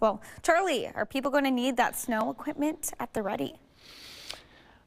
Well, Charlie, are people going to need that snow equipment at the ready?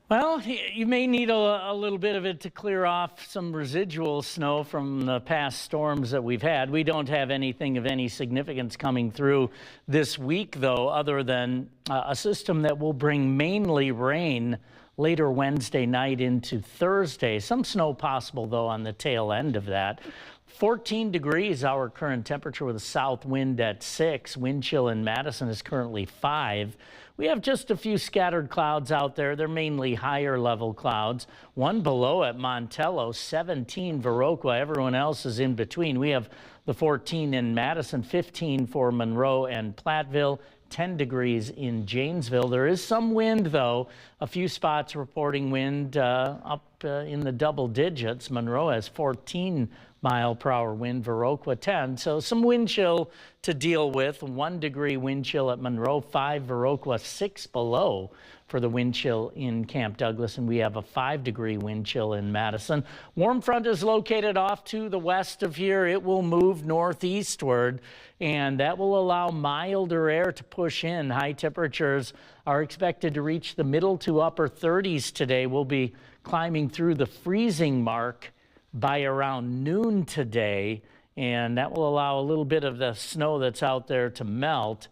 Well, you may need a little bit of it to clear off some residual snow from the past storms that we've had. We don't have anything of any significance coming through this week, though, other than a system that will bring mainly rain later Wednesday night into Thursday. Some snow possible, though, on the tail end of that. 14 degrees our current temperature with a south wind at 6. Wind chill in Madison is currently 5. We have just a few scattered clouds out there. They're mainly higher level clouds. One below at Montello, 17 Viroqua. Everyone else is in between. We have the 14 in Madison, 15 for Monroe and Platteville. 10 degrees in Janesville. There is some wind, though. A few spots reporting wind up in the double digits. Monroe has 14-mile-per-hour wind, Viroqua 10. So some wind chill to deal with. 1 degree wind chill at Monroe, 5 Viroqua, 6 below for the wind chill in Camp Douglas, and we have a 5-degree wind chill in Madison. Warm front is located off to the west of here. It will move northeastward, and that will allow milder air to push in. High temperatures are expected to reach the middle to upper 30s today. We'll be climbing through the freezing mark by around noon today, and that will allow a little bit of the snow that's out there to melt.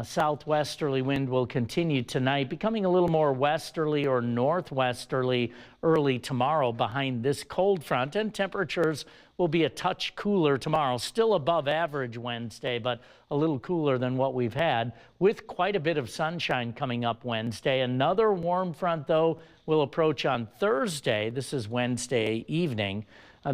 Southwesterly wind will continue tonight, becoming a little more westerly or northwesterly early tomorrow behind this cold front, and temperatures will be a touch cooler tomorrow. Still above average Wednesday, but a little cooler than what we've had, with quite a bit of sunshine coming up Wednesday. Another warm front, though, will approach on Thursday. This is Wednesday evening.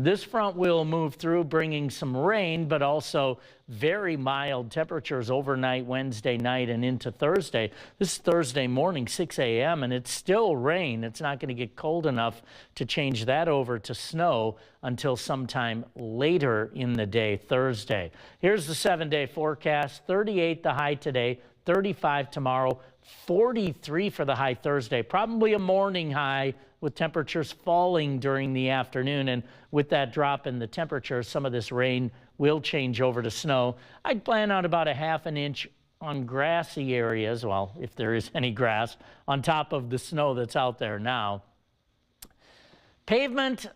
This front will move through, bringing some rain, but also very mild temperatures overnight Wednesday night and into Thursday. This is Thursday morning, 6 a.m., and it's still rain. It's not going to get cold enough to change that over to snow until sometime later in the day Thursday. Here's the 7-day forecast. 38 the high today, 35 tomorrow, 43 for the high Thursday. Probably a morning high with temperatures falling during the afternoon. And with that drop in the temperature, some of this rain will change over to snow. I'd plan on about a ½ an inch on grassy areas, well, if there is any grass, on top of the snow that's out there now. Pavement,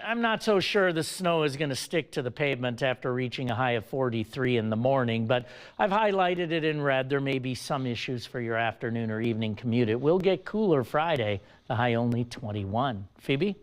I'm not so sure the snow is going to stick to the pavement after reaching a high of 43 in the morning, but I've highlighted it in red. There may be some issues for your afternoon or evening commute. It will get cooler Friday, the high only 21. Phoebe?